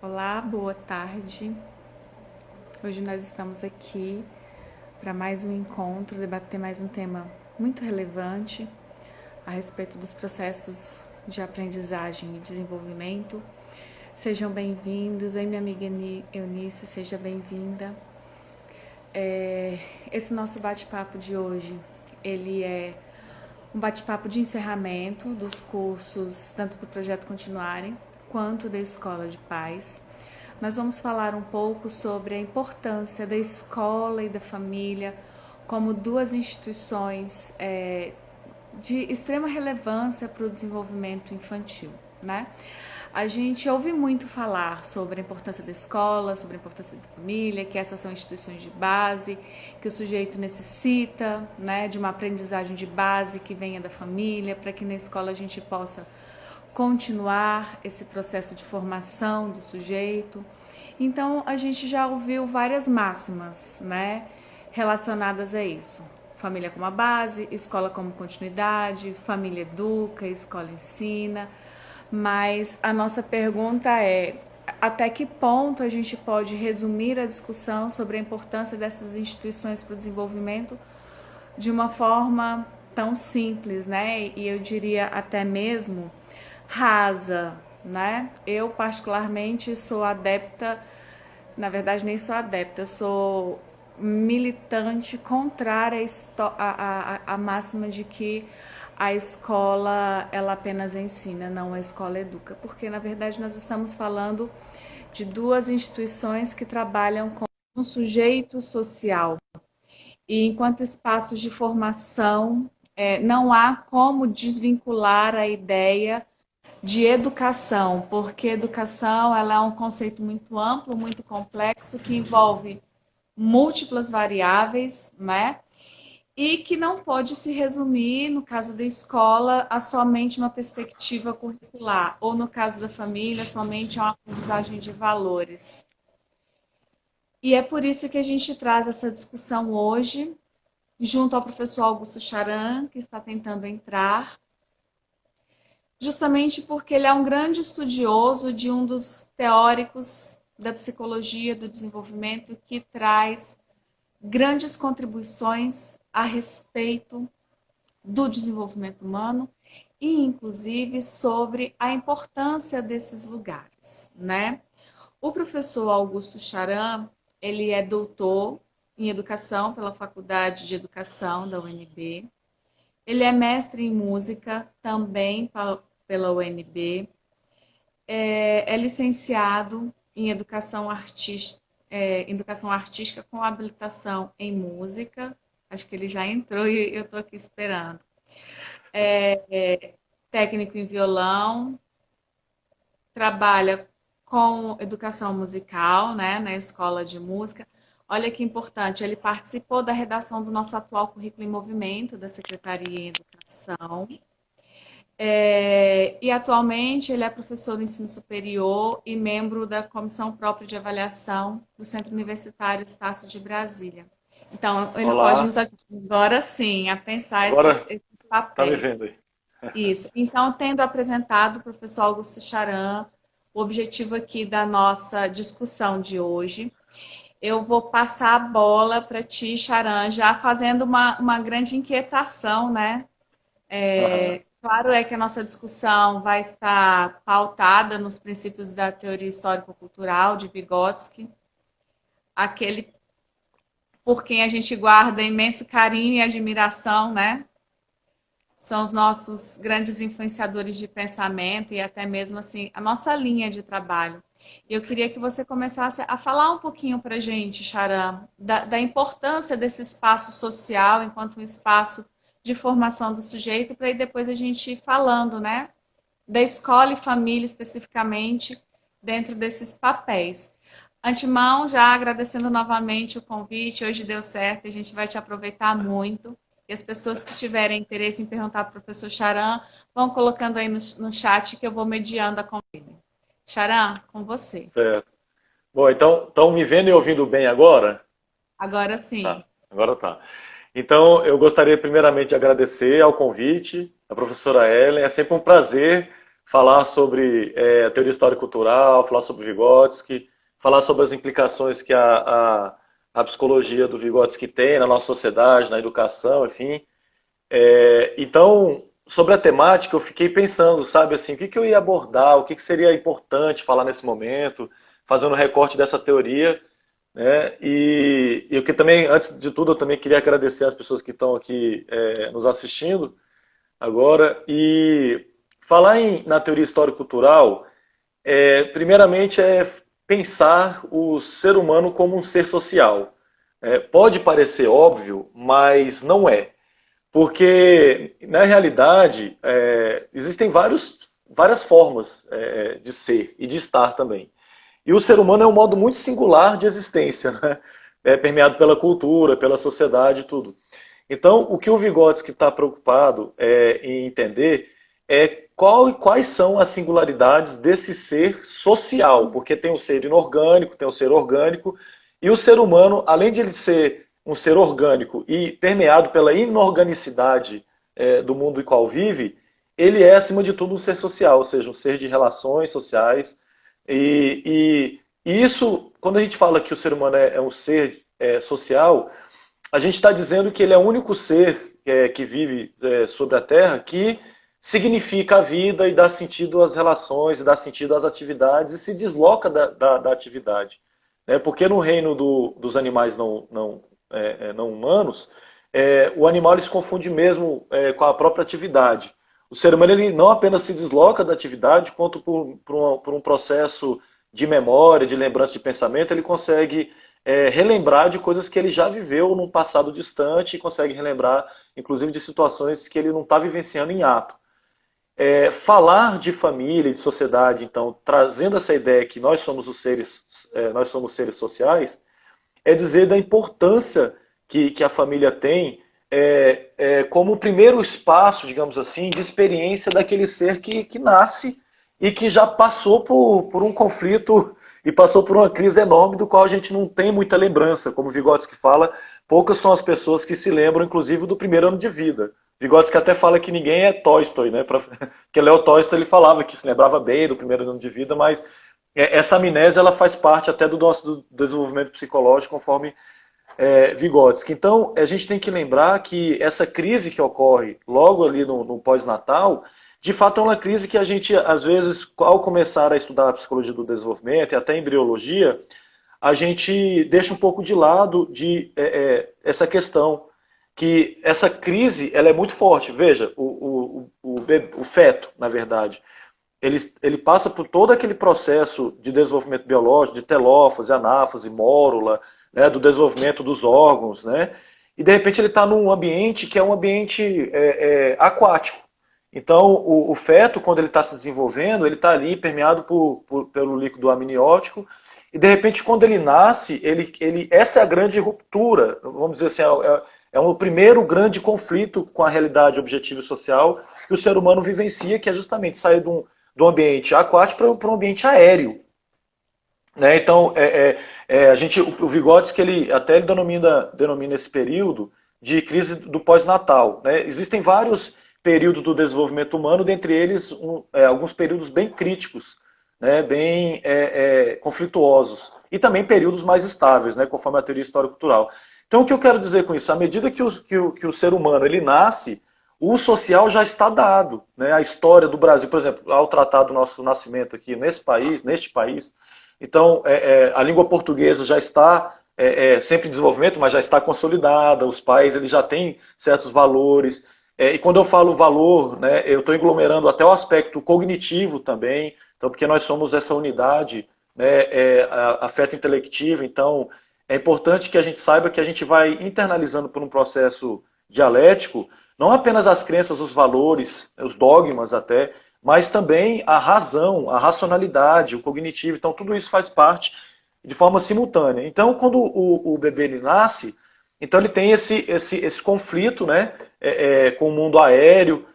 Olá, boa tarde. Hoje nós estamos aqui para mais um encontro, debater mais um tema muito relevante a respeito dos processos de aprendizagem e desenvolvimento. Sejam bem-vindos. Oi, minha amiga Eunice, seja bem-vinda. Esse nosso bate-papo de hoje, ele é um bate-papo de encerramento dos cursos, tanto do Projeto Continuarem, quanto da Escola de Paz. Nós vamos falar um pouco sobre a importância da escola e da família como duas instituições de extrema relevância para o desenvolvimento infantil, né? A gente ouve muito falar sobre a importância da escola, sobre a importância da família, que essas são instituições de base, que o sujeito necessita, né, de uma aprendizagem de base que venha da família, para que na escola a gente possa continuar esse processo de formação do sujeito. Então, a gente já ouviu várias máximas, né, relacionadas a isso. Família como a base, escola como continuidade, família educa, escola ensina. Mas a nossa pergunta é: até que ponto a gente pode resumir a discussão sobre a importância dessas instituições para o desenvolvimento de uma forma tão simples, né? E eu diria até mesmo rasa, né? Eu particularmente sou adepta, na verdade nem sou adepta, eu sou militante contrária à máxima de que a escola ela apenas ensina, não, a escola educa, porque na verdade nós estamos falando de duas instituições que trabalham com um sujeito social e enquanto espaços de formação não há como desvincular a ideia de educação, porque educação ela é um conceito muito amplo, muito complexo, que envolve múltiplas variáveis, né? E que não pode se resumir, no caso da escola, a somente uma perspectiva curricular, ou no caso da família, somente a uma aprendizagem de valores. E é por isso que a gente traz essa discussão hoje, junto ao professor Augusto Charan, que está tentando entrar, justamente porque ele é um grande estudioso de um dos teóricos da psicologia do desenvolvimento que traz grandes contribuições a respeito do desenvolvimento humano e, inclusive, sobre a importância desses lugares, né? O professor Augusto Charan, ele é doutor em educação pela Faculdade de Educação da UNB. Ele é mestre em música também pela UNB. É licenciado em educação artística com habilitação em música. Acho que ele já entrou e eu estou aqui esperando. Técnico em violão, trabalha com educação musical, né, na escola de música. Olha que importante, ele participou da redação do nosso atual currículo em movimento da Secretaria em Educação. E atualmente ele é professor do ensino superior e membro da comissão própria de avaliação do Centro Universitário Estácio de Brasília. Então, ele pode Olá, nos ajudar agora sim a pensar agora esses tá me vendo papéis. aí. Isso. Então, tendo apresentado o professor Augusto Charan, o objetivo aqui da nossa discussão de hoje, eu vou passar a bola para ti, Charan, já fazendo uma grande inquietação, né? Aham. Claro é que a nossa discussão vai estar pautada nos princípios da teoria histórico-cultural de Vygotsky, aquele por quem a gente guarda imenso carinho e admiração, né? São os nossos grandes influenciadores de pensamento e até mesmo assim a nossa linha de trabalho. Eu queria que você começasse a falar um pouquinho para a gente, Charam, da importância desse espaço social enquanto um espaço de formação do sujeito, para aí depois a gente ir falando, né, da escola e família especificamente dentro desses papéis. Antemão, já agradecendo novamente o convite, hoje deu certo, a gente vai te aproveitar muito. E as pessoas que tiverem interesse em perguntar para o professor Charan, vão colocando aí no chat que eu vou mediando a conversa. Charan, com você. Certo. Bom, então, estão me vendo e ouvindo bem agora? Agora sim. Tá, agora tá. Então, eu gostaria primeiramente de agradecer ao convite, a professora Ellen. É sempre um prazer falar sobre a teoria histórico-cultural, falar sobre Vygotsky, falar sobre as implicações que a psicologia do Vygotsky tem na nossa sociedade, na educação, enfim. Então, sobre a temática, eu fiquei pensando, sabe, assim, o que eu ia abordar, o que seria importante falar nesse momento, fazendo um recorte dessa teoria, né? E o que também, antes de tudo, eu também queria agradecer as pessoas que estão aqui nos assistindo agora. E falar na teoria histórico-cultural, primeiramente pensar o ser humano como um ser social. Pode parecer óbvio, mas não é. Porque, na realidade, existem várias formas de ser e de estar também. E o ser humano é um modo muito singular de existência, né? Permeado pela cultura, pela sociedade e tudo. Então, o que o Vygotsky está preocupado em entender é quais são as singularidades desse ser social, porque tem o ser inorgânico, tem o ser orgânico, e o ser humano, além de ele ser um ser orgânico e permeado pela inorganicidade do mundo em qual vive, ele é, acima de tudo, um ser social, ou seja, um ser de relações sociais. E isso, quando a gente fala que o ser humano é um ser social, a gente está dizendo que ele é o único ser que vive sobre a Terra que significa a vida e dá sentido às relações, e dá sentido às atividades e se desloca da atividade. Né? Porque no reino dos animais não humanos, o animal ele se confunde mesmo com a própria atividade. O ser humano ele não apenas se desloca da atividade, quanto por um processo de memória, de lembrança de pensamento, ele consegue relembrar de coisas que ele já viveu num passado distante e consegue relembrar, inclusive, de situações que ele não está vivenciando em ato. Falar de família e de sociedade, então, trazendo essa ideia que nós somos seres sociais, é dizer da importância que a família tem como o primeiro espaço, digamos assim, de experiência daquele ser que nasce e que já passou por um conflito e passou por uma crise enorme do qual a gente não tem muita lembrança. Como o Vygotsky fala, poucas são as pessoas que se lembram, inclusive, do primeiro ano de vida. Vygotsky até fala que ninguém é Tolstói, né? Porque Leo Tolstói ele falava que se lembrava bem do primeiro ano de vida, mas essa amnésia ela faz parte até do nosso desenvolvimento psicológico, conforme Vygotsky. Então, a gente tem que lembrar que essa crise que ocorre logo ali no pós-natal, de fato é uma crise que a gente, às vezes, ao começar a estudar a psicologia do desenvolvimento e até a embriologia, a gente deixa um pouco de lado essa questão, que essa crise ela é muito forte. Veja, o feto, na verdade, ele passa por todo aquele processo de desenvolvimento biológico, de telófase, anáfase, mórula, né, do desenvolvimento dos órgãos, né? E de repente ele está num ambiente que é um ambiente aquático. Então o feto, quando ele está se desenvolvendo, ele está ali permeado pelo líquido amniótico, e de repente quando ele nasce, essa é a grande ruptura, vamos dizer assim, é o primeiro grande conflito com a realidade objetiva e social que o ser humano vivencia, que é justamente sair do ambiente aquático para um ambiente aéreo. Né? Então, o Vygotsky ele denomina esse período de crise do pós-natal. Né? Existem vários períodos do desenvolvimento humano, dentre eles alguns períodos bem críticos, né? Bem conflituosos, e também períodos mais estáveis, né? Conforme a teoria histórico-cultural. Então, o que eu quero dizer com isso? À medida que o ser humano ele nasce, o social já está dado. Né? A história do Brasil, por exemplo, ao tratar do nosso nascimento aqui neste país, então, a língua portuguesa já está sempre em desenvolvimento, mas já está consolidada, os pais eles já têm certos valores. E quando eu falo valor, né, eu estou aglomerando até o aspecto cognitivo também, então, porque nós somos essa unidade, né, afeto-intelectiva, então é importante que a gente saiba que a gente vai internalizando por um processo dialético, não apenas as crenças, os valores, os dogmas até, mas também a razão, a racionalidade, o cognitivo. Então, tudo isso faz parte de forma simultânea. Então, quando o bebê ele nasce, então ele tem esse conflito, né, com o mundo aéreo,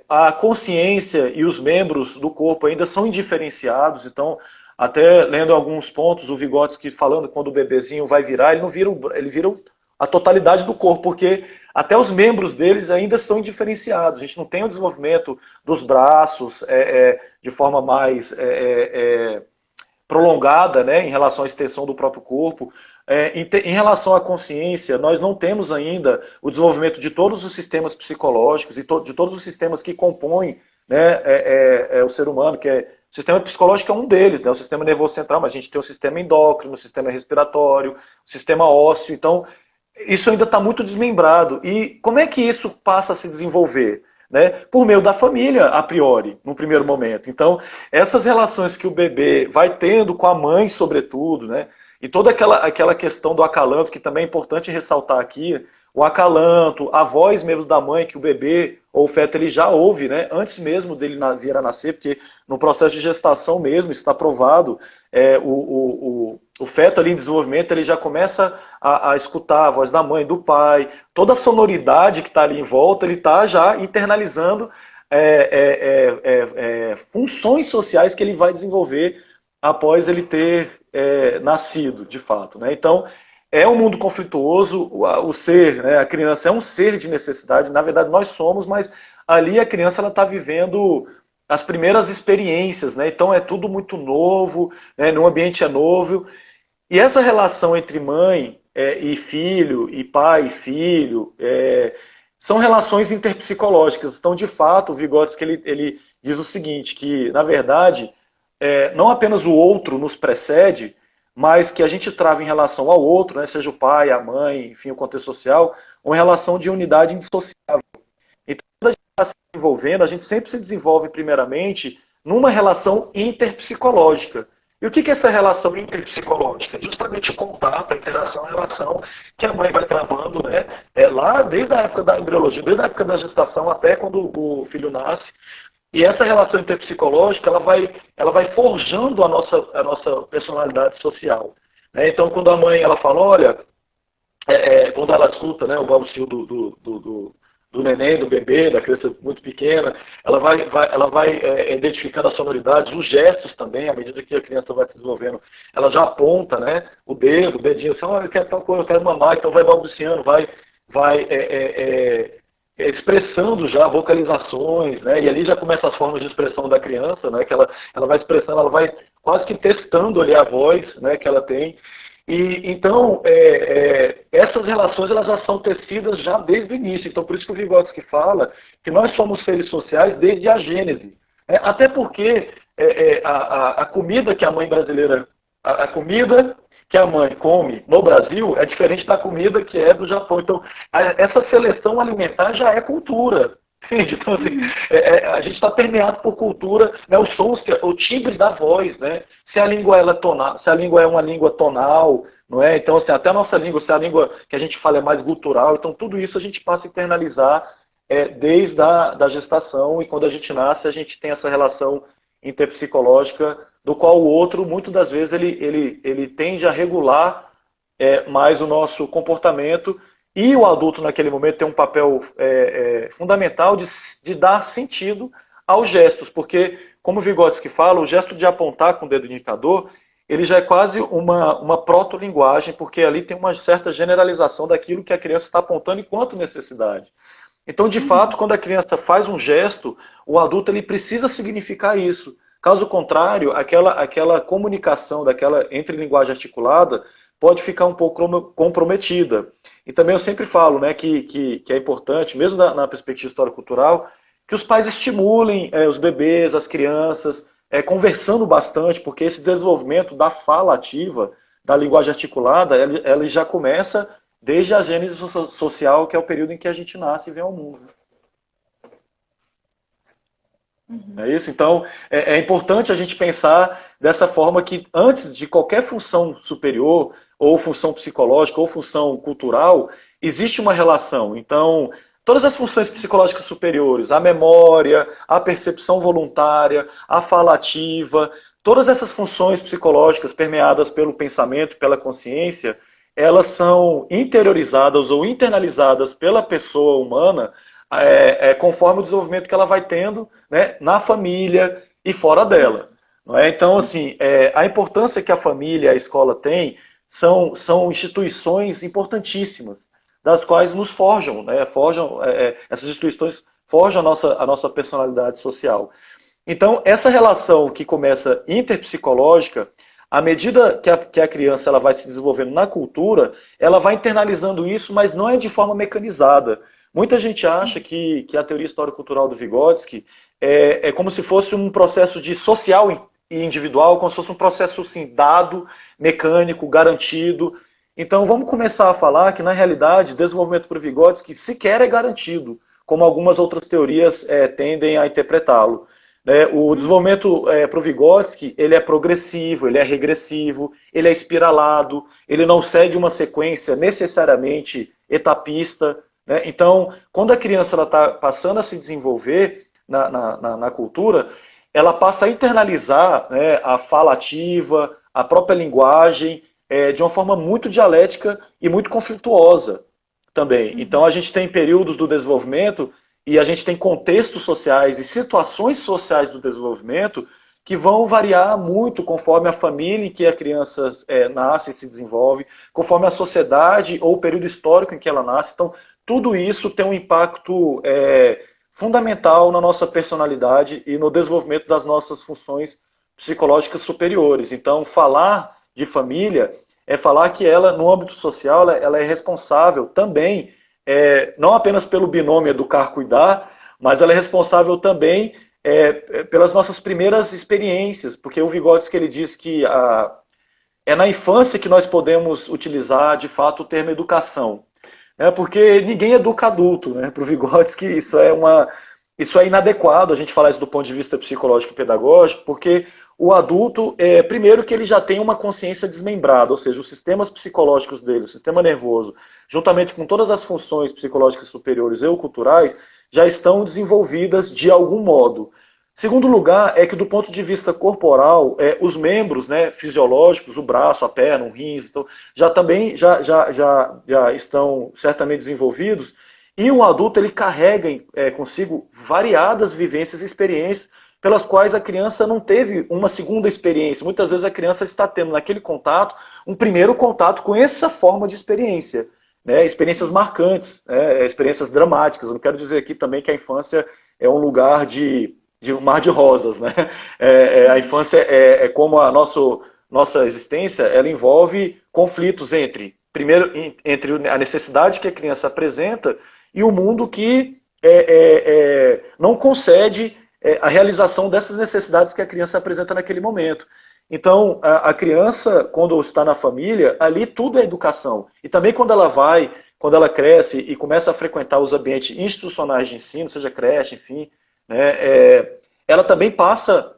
a consciência e os membros do corpo ainda são indiferenciados. Então, até lendo alguns pontos, o Vygotsky falando quando o bebezinho vai virar, ele não vira, ele vira a totalidade do corpo, porque até os membros deles ainda são indiferenciados. A gente não tem o desenvolvimento dos braços de forma mais prolongada, né, em relação à extensão do próprio corpo. Em relação à consciência, nós não temos ainda o desenvolvimento de todos os sistemas psicológicos e de todos os sistemas que compõem, né, o ser humano, que o sistema psicológico é um deles, né, o sistema nervoso central, mas a gente tem o sistema endócrino, o sistema respiratório, o sistema ósseo. Então, isso ainda está muito desmembrado. E como é que isso passa a se desenvolver? Né? Por meio da família, a priori, no primeiro momento. Então, essas relações que o bebê vai tendo com a mãe, sobretudo, né? E toda aquela questão do acalanto, que também é importante ressaltar aqui, o acalanto, a voz mesmo da mãe, que o bebê ou o feto ele já ouve, né? Antes mesmo dele vir a nascer, porque no processo de gestação mesmo, isso está provado, o feto ali em desenvolvimento, ele já começa a escutar a voz da mãe, do pai, toda a sonoridade que está ali em volta, ele está já internalizando funções sociais que ele vai desenvolver após ele ter nascido, de fato. Né? Então, é um mundo conflituoso, o ser, né, a criança é um ser de necessidade, na verdade nós somos, mas ali a criança está vivendo as primeiras experiências, né? Então é tudo muito novo, né? No ambiente é novo. E essa relação entre mãe e filho, e pai e filho, são relações interpsicológicas. Então, de fato, o Vygotsky ele diz o seguinte, que, na verdade, não apenas o outro nos precede, mas que a gente trava em relação ao outro, né? Seja o pai, a mãe, enfim, o contexto social, uma relação de unidade indissociável. Então, quando a gente está se desenvolvendo, a gente sempre se desenvolve, primeiramente, numa relação interpsicológica. E o que é essa relação interpsicológica? Justamente o contato, a interação, a relação que a mãe vai travando, né? Lá desde a época da embriologia, desde a época da gestação até quando o filho nasce. E essa relação interpsicológica, ela vai forjando a nossa personalidade social. Né? Então, quando a mãe ela fala, olha, quando ela escuta, né, o balbucio do neném, do bebê, da criança muito pequena, ela vai identificando as sonoridades, os gestos também, à medida que a criança vai se desenvolvendo, ela já aponta, né, o dedinho, assim, eu quero tal coisa, eu quero mamar, então vai balbuciando, vai expressando já vocalizações, né, e ali já começa as formas de expressão da criança, né, que ela vai expressando, ela vai quase que testando ali a voz, né, que ela tem. E então, essas relações elas já são tecidas já desde o início. Então, por isso que o Vygotsky fala que nós somos seres sociais desde a Gênese. Até porque a comida que a mãe brasileira, a comida que a mãe come no Brasil é diferente da comida que é do Japão. Então, essa seleção alimentar já é cultura. Entende? Então, assim, a gente está permeado por cultura, né, os sons, o timbre da voz, né? Se a língua se a língua é uma língua tonal, não é? Então, assim, até a nossa língua, se a língua que a gente fala é mais gutural, então tudo isso a gente passa a internalizar desde da gestação, e quando a gente nasce, a gente tem essa relação interpsicológica, do qual o outro, muitas das vezes, ele tende a regular mais o nosso comportamento. E o adulto, naquele momento, tem um papel fundamental de dar sentido aos gestos, porque, como o Vygotsky fala, o gesto de apontar com o dedo indicador, ele já é quase uma proto-linguagem, porque ali tem uma certa generalização daquilo que a criança está apontando enquanto necessidade. Então, de fato, quando a criança faz um gesto, o adulto ele precisa significar isso. Caso contrário, aquela comunicação entre linguagem articulada pode ficar um pouco comprometida. E também eu sempre falo, né, que é importante, mesmo na perspectiva histórico-cultural, que os pais estimulem os bebês, as crianças, conversando bastante, porque esse desenvolvimento da fala ativa, da linguagem articulada, ela já começa desde a gênese social, que é o período em que a gente nasce e vem ao mundo. É isso? Então, é importante a gente pensar dessa forma que, antes de qualquer função superior, ou função psicológica, ou função cultural, existe uma relação. Então, todas as funções psicológicas superiores, a memória, a percepção voluntária, a fala ativa, todas essas funções psicológicas permeadas pelo pensamento, pela consciência, elas são interiorizadas ou internalizadas pela pessoa humana conforme o desenvolvimento que ela vai tendo, né, na família e fora dela. Não é? Então, assim, a importância que a família e a escola têm são instituições importantíssimas, das quais nos forjam, né? Forjam, essas instituições forjam a nossa personalidade social. Então, essa relação que começa interpsicológica, à medida que a criança ela vai se desenvolvendo na cultura, ela vai internalizando isso, mas não é de forma mecanizada. Muita gente acha que a teoria histórico-cultural do Vygotsky é como se fosse um processo de social e individual, como se fosse um processo assim, dado, mecânico, garantido. Então vamos começar a falar que, na realidade, o desenvolvimento por Vygotsky sequer é garantido, como algumas outras teorias tendem a interpretá-lo. Né? O desenvolvimento para o Vygotsky, ele é progressivo, ele é regressivo, ele é espiralado, ele não segue uma sequência necessariamente etapista. Né? Então, quando a criança está passando a se desenvolver na cultura, ela passa a internalizar, né, a fala ativa, a própria linguagem, de uma forma muito dialética e muito conflituosa também. Então, a gente tem períodos do desenvolvimento e a gente tem contextos sociais e situações sociais do desenvolvimento que vão variar muito conforme a família em que a criança nasce e se desenvolve, conforme a sociedade ou o período histórico em que ela nasce. Então, tudo isso tem um impacto fundamental na nossa personalidade e no desenvolvimento das nossas funções psicológicas superiores. Então, falar de família é falar que ela, no âmbito social, ela é responsável também, não apenas pelo binômio educar-cuidar, mas ela é responsável também pelas nossas primeiras experiências, porque o Vygotsky ele diz que é na infância que nós podemos utilizar, de fato, o termo educação. Porque ninguém educa adulto, né? Para o Vygotsky isso é inadequado a gente falar isso do ponto de vista psicológico e pedagógico, porque o adulto, primeiro que ele já tem uma consciência desmembrada, ou seja, os sistemas psicológicos dele, o sistema nervoso, juntamente com todas as funções psicológicas superiores e culturais, já estão desenvolvidas de algum modo. Segundo lugar, é que do ponto de vista corporal, os membros, né, fisiológicos, o braço, a perna, o rins, então, já estão certamente desenvolvidos, e um adulto ele carrega consigo variadas vivências e experiências pelas quais a criança não teve uma segunda experiência. Muitas vezes a criança está tendo naquele contato um primeiro contato com essa forma de experiência, né, experiências marcantes, experiências dramáticas. Eu não quero dizer aqui também que a infância é um lugar de um mar de rosas, né? A infância como a nossa existência, ela envolve conflitos entre a necessidade que a criança apresenta e o mundo que não concede a realização dessas necessidades que a criança apresenta naquele momento. Então, a criança, quando está na família, ali tudo é educação. E também quando ela cresce e começa a frequentar os ambientes institucionais de ensino, seja creche, enfim, né, ela também passa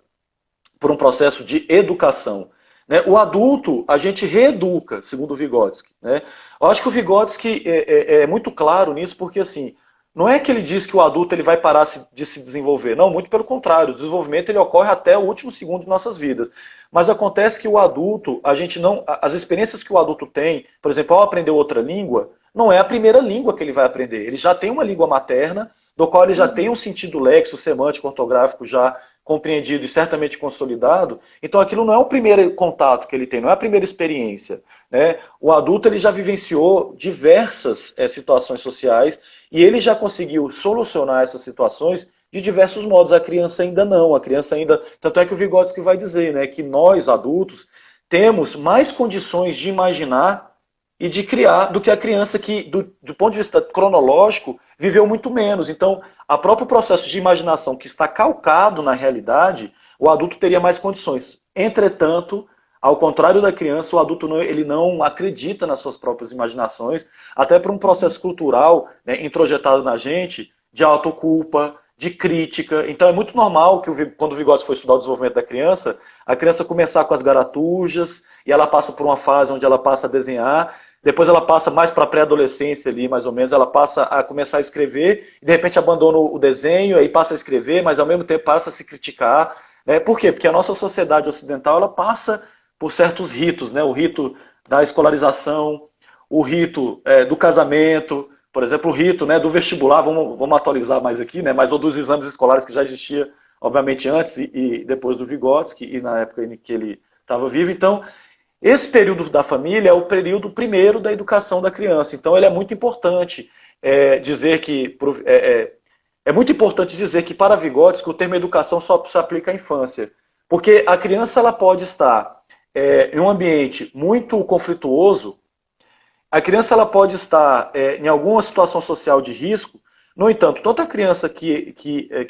por um processo de educação. Né? O adulto, a gente reeduca, segundo o Vygotsky. Né? Eu acho que o Vygotsky é muito claro nisso, porque assim, não é que ele diz que o adulto ele vai parar de se desenvolver. Não, muito pelo contrário. O desenvolvimento ele ocorre até o último segundo de nossas vidas. Mas acontece que o adulto, as experiências que o adulto tem, por exemplo, ao aprender outra língua, não é a primeira língua que ele vai aprender. Ele já tem uma língua materna, do qual ele já tem um sentido léxico, semântico, ortográfico já compreendido e certamente consolidado. Então aquilo não é o primeiro contato que ele tem, não é a primeira experiência. Né? O adulto ele já vivenciou diversas situações sociais e ele já conseguiu solucionar essas situações de diversos modos. A criança ainda não, Tanto é que o Vygotsky vai dizer, né, que nós, adultos, temos mais condições de imaginar e de criar do que a criança que, do ponto de vista cronológico, viveu muito menos. Então, o próprio processo de imaginação que está calcado na realidade, o adulto teria mais condições. Entretanto, ao contrário da criança, o adulto ele não acredita nas suas próprias imaginações, até por um processo cultural, né, introjetado na gente, de autoculpa, de crítica. Então é muito normal que quando o Vygotsky for estudar o desenvolvimento da criança, a criança começar com as garatujas, e ela passa por uma fase onde ela passa a desenhar, depois ela passa mais para a pré-adolescência ali, mais ou menos, ela passa a começar a escrever, e de repente abandona o desenho, aí passa a escrever, mas ao mesmo tempo passa a se criticar. Né? Por quê? Porque a nossa sociedade ocidental ela passa por certos ritos, né? O rito da escolarização, o rito do casamento, por exemplo, o rito, né, do vestibular, vamos atualizar mais aqui, né, mas ou dos exames escolares que já existia, obviamente, antes e depois do Vygotsky, e na época em que ele estava vivo. Então, Esse período da família é o período primeiro da educação da criança. Então, ele é muito importante dizer que é muito importante dizer que para Vygotsky o termo educação só se aplica à infância, porque a criança ela pode estar em um ambiente muito conflituoso, a criança ela pode estar em alguma situação social de risco. No entanto, tanto a criança que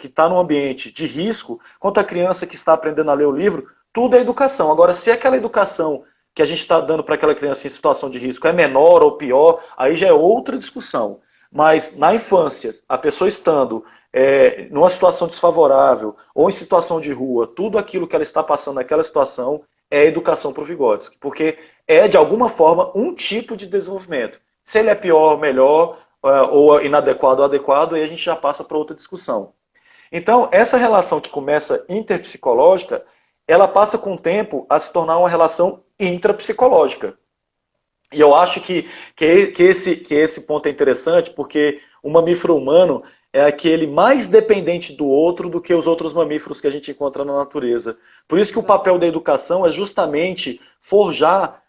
está num ambiente de risco, quanto a criança que está aprendendo a ler o livro, tudo é educação. Agora, se aquela educação que a gente está dando para aquela criança em situação de risco é menor ou pior, aí já é outra discussão. Mas na infância, a pessoa estando numa situação desfavorável ou em situação de rua, tudo aquilo que ela está passando naquela situação é educação para o Vygotsky, porque é de alguma forma um tipo de desenvolvimento. Se ele é pior ou melhor, ou inadequado ou adequado, aí a gente já passa para outra discussão. Então, essa relação que começa interpsicológica, ela passa com o tempo a se tornar uma relação intrapsicológica. E eu acho que esse ponto é interessante, porque o mamífero humano é aquele mais dependente do outro do que os outros mamíferos que a gente encontra na natureza. Por isso que o papel da educação é justamente forjar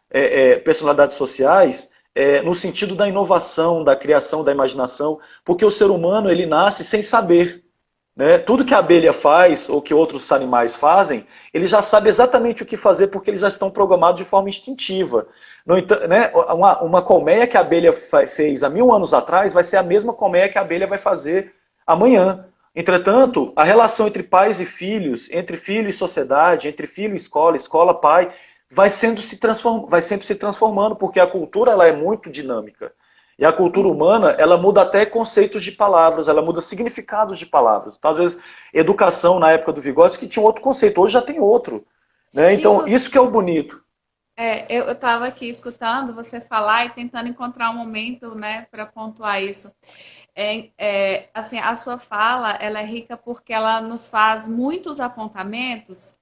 personalidades sociais no sentido da inovação, da criação, da imaginação, porque o ser humano ele nasce sem saber. Né? Tudo que a abelha faz, ou que outros animais fazem, ele já sabe exatamente o que fazer porque eles já estão programados de forma instintiva. Né? Uma colmeia que a abelha fez há 1000 anos atrás vai ser a mesma colmeia que a abelha vai fazer amanhã. Entretanto, a relação entre pais e filhos, entre filho e sociedade, entre filho e escola, escola-pai, vai sempre se transformando, porque a cultura ela é muito dinâmica. E a cultura humana, ela muda até conceitos de palavras, ela muda significados de palavras. Então, às vezes, educação na época do Vygotsky tinha outro conceito, hoje já tem outro. Né? Então, isso que é o bonito. Eu estava aqui escutando você falar e tentando encontrar um momento, né, para pontuar isso. Assim, a sua fala, ela é rica porque ela nos faz muitos apontamentos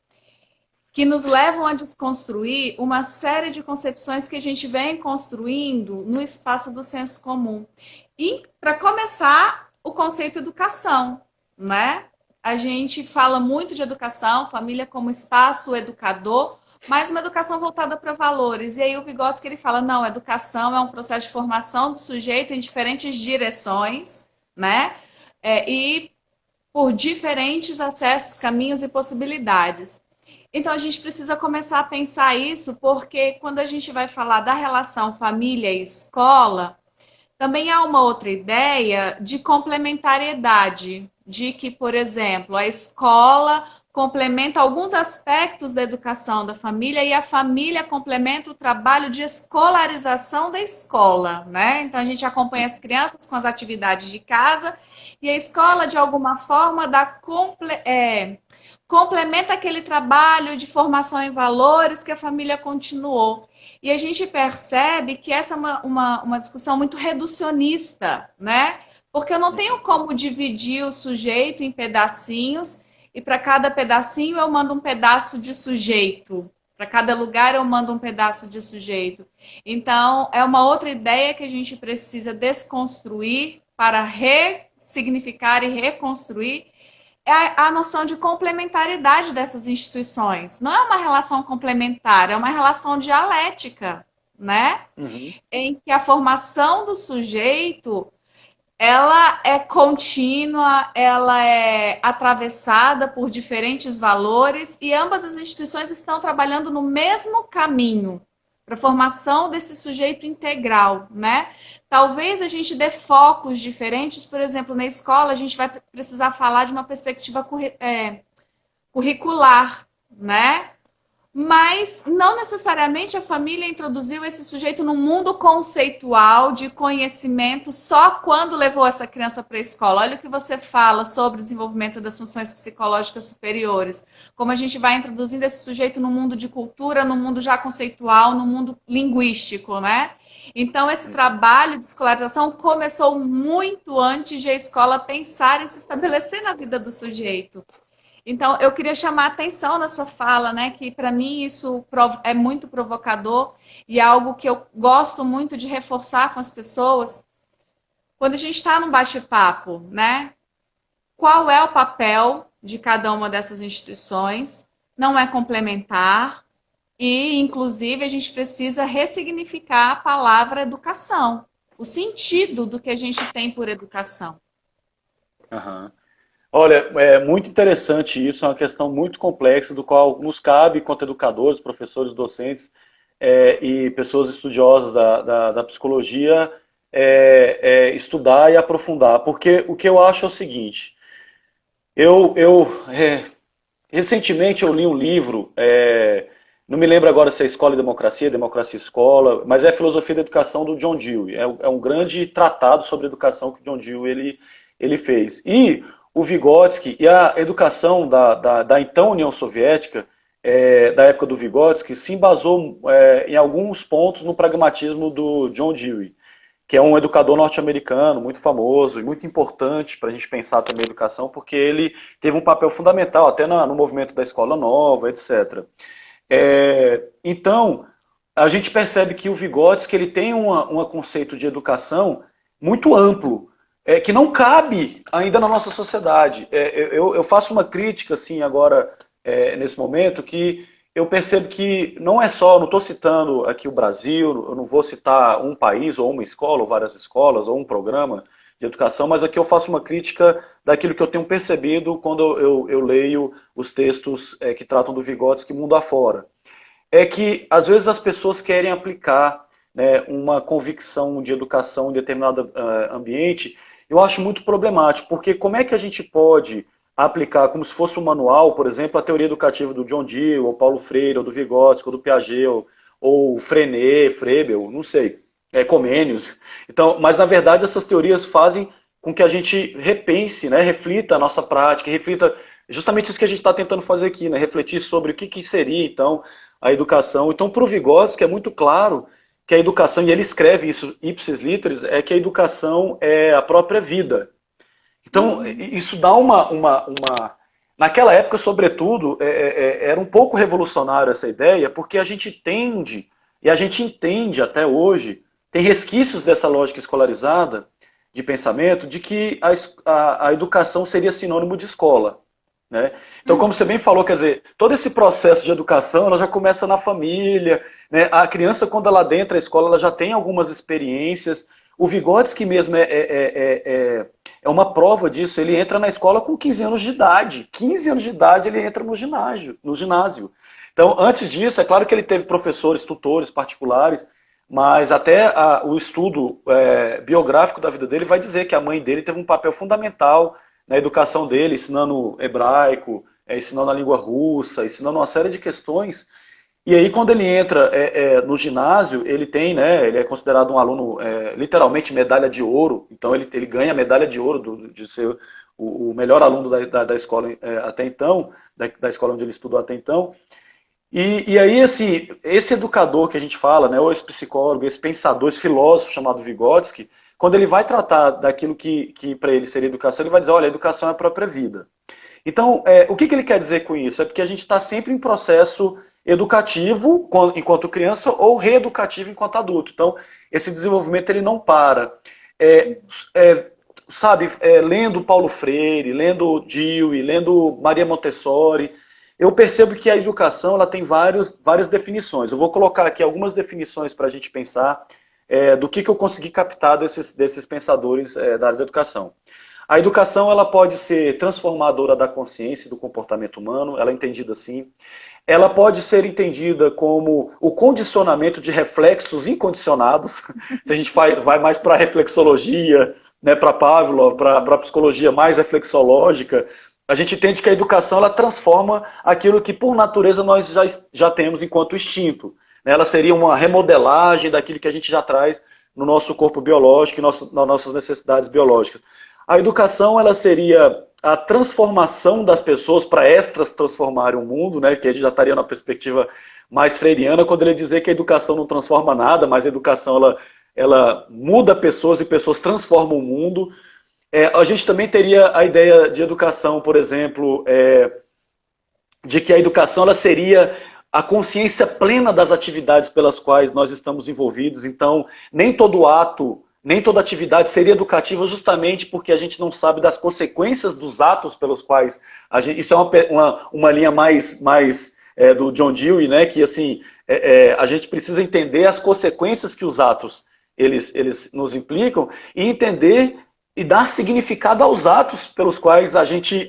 que nos levam a desconstruir uma série de concepções que a gente vem construindo no espaço do senso comum. E, para começar, o conceito educação, né? A gente fala muito de educação, família como espaço educador, mas uma educação voltada para valores. E aí o Vygotsky ele fala, não, educação é um processo de formação do sujeito em diferentes direções, né? E por diferentes acessos, caminhos e possibilidades. Então, a gente precisa começar a pensar isso, porque quando a gente vai falar da relação família e escola, também há uma outra ideia de complementariedade, de que, por exemplo, a escola complementa alguns aspectos da educação da família e a família complementa o trabalho de escolarização da escola, né? Então, a gente acompanha as crianças com as atividades de casa e a escola, de alguma forma, complementa aquele trabalho de formação em valores que a família continuou. E a gente percebe que essa é uma discussão muito reducionista, né? Porque eu não tenho como dividir o sujeito em pedacinhos e para cada pedacinho eu mando um pedaço de sujeito. Para cada lugar eu mando um pedaço de sujeito. Então, é uma outra ideia que a gente precisa desconstruir para ressignificar e reconstruir é a noção de complementaridade dessas instituições. Não é uma relação complementar, é uma relação dialética, né? Uhum. Em que a formação do sujeito ela é contínua, ela é atravessada por diferentes valores e ambas as instituições estão trabalhando no mesmo caminho para a formação desse sujeito integral, né? Talvez a gente dê focos diferentes, por exemplo, na escola a gente vai precisar falar de uma perspectiva curricular, né? Mas não necessariamente a família introduziu esse sujeito no mundo conceitual de conhecimento só quando levou essa criança para a escola. Olha o que você fala sobre o desenvolvimento das funções psicológicas superiores. Como a gente vai introduzindo esse sujeito no mundo de cultura, no mundo já conceitual, no mundo linguístico, né? Então, esse trabalho de escolarização começou muito antes de a escola pensar em se estabelecer na vida do sujeito. Então, eu queria chamar a atenção na sua fala, né? Que para mim isso é muito provocador e é algo que eu gosto muito de reforçar com as pessoas. Quando a gente está num bate-papo, né? Qual é o papel de cada uma dessas instituições? Não é complementar, E, inclusive, a gente precisa ressignificar a palavra educação, o sentido do que a gente tem por educação. Aham. Olha, é muito interessante isso, é uma questão muito complexa, do qual nos cabe, quanto educadores, professores, docentes e pessoas estudiosas da psicologia, estudar e aprofundar. Porque o que eu acho é o seguinte, recentemente eu li um livro, não me lembro agora se é Escola e Democracia, Democracia e Escola, mas é Filosofia da Educação do John Dewey. É um grande tratado sobre educação que o John Dewey ele fez. E o Vygotsky e a educação da então União Soviética, da época do Vygotsky, se embasou em alguns pontos no pragmatismo do John Dewey, que é um educador norte-americano muito famoso e muito importante para a gente pensar também a educação, porque ele teve um papel fundamental até no movimento da escola nova, etc. Então, a gente percebe que o Vygotsky ele tem um conceito de educação muito amplo, que não cabe ainda na nossa sociedade. Eu faço uma crítica, assim, agora, nesse momento, que eu percebo que não é só, não estou citando aqui o Brasil, eu não vou citar um país, ou uma escola, ou várias escolas, ou um programa de educação, mas aqui eu faço uma crítica daquilo que eu tenho percebido quando eu leio os textos que tratam do Vygotsky mundo afora. É que, às vezes, as pessoas querem aplicar, né, uma convicção de educação em determinado ambiente. Eu acho muito problemático, porque como é que a gente pode aplicar como se fosse um manual, por exemplo, a teoria educativa do John Dewey, ou Paulo Freire, ou do Vygotsky, ou do Piaget, ou Freinet, Froebel, não sei, Comênios. Então, mas na verdade essas teorias fazem com que a gente repense, né, reflita a nossa prática, reflita justamente isso que a gente está tentando fazer aqui, né, refletir sobre o que seria então a educação. Então, para o Vygotsky é muito claro que a educação, e ele escreve isso ipsis literis, é que a educação é a própria vida. Então, isso dá naquela época, sobretudo, era um pouco revolucionário essa ideia, porque a gente tende, e a gente entende até hoje, tem resquícios dessa lógica escolarizada de pensamento, de que a educação seria sinônimo de escola. Né? Então, como você bem falou, quer dizer, todo esse processo de educação, ela já começa na família, né? A criança, quando ela adentra a escola, ela já tem algumas experiências. O Vygotsky mesmo é uma prova disso. Ele entra na escola com 15 anos de idade. 15 anos de idade ele entra no ginásio. Então, antes disso, é claro que ele teve professores, tutores particulares, mas até o estudo biográfico da vida dele vai dizer que a mãe dele teve um papel fundamental na educação dele, ensinando hebraico, ensinando a língua russa, ensinando uma série de questões. E aí, quando ele entra no ginásio, ele tem, né, ele é considerado um aluno literalmente medalha de ouro. Então, ele ganha a medalha de ouro de ser o melhor aluno da escola até então, da escola onde ele estudou até então. E aí, esse educador que a gente fala, né, ou esse psicólogo, esse pensador, esse filósofo chamado Vygotsky, quando ele vai tratar daquilo que para ele seria educação, ele vai dizer, olha, a educação é a própria vida. Então, o que ele quer dizer com isso? É porque a gente está sempre em processo educativo enquanto criança ou reeducativo enquanto adulto. Então, esse desenvolvimento ele não para. Lendo Paulo Freire, lendo Dewey, lendo Maria Montessori, eu percebo que a educação ela tem várias definições. Eu vou colocar aqui algumas definições para a gente pensar do que eu consegui captar desses pensadores da área da educação. A educação ela pode ser transformadora da consciência e do comportamento humano, ela é entendida assim. Ela pode ser entendida como o condicionamento de reflexos incondicionados. Se a gente vai mais para a reflexologia, né, para Pavlov, para a psicologia mais reflexológica, a gente entende que a educação ela transforma aquilo que por natureza nós já temos enquanto instinto. Ela seria uma remodelagem daquilo que a gente já traz no nosso corpo biológico e nas nossas necessidades biológicas. A educação ela seria a transformação das pessoas para estas transformarem o mundo, né, que a gente já estaria na perspectiva mais freiriana, quando ele dizer que a educação não transforma nada, mas a educação ela muda pessoas e pessoas transformam o mundo. A gente também teria a ideia de educação, por exemplo, de que a educação ela seria a consciência plena das atividades pelas quais nós estamos envolvidos. Então, nem todo ato, nem toda atividade seria educativa justamente porque a gente não sabe das consequências dos atos pelos quais a gente... Isso é uma linha mais do John Dewey, né, que assim, a gente precisa entender as consequências que os atos eles nos implicam e entender e dar significado aos atos pelos quais a gente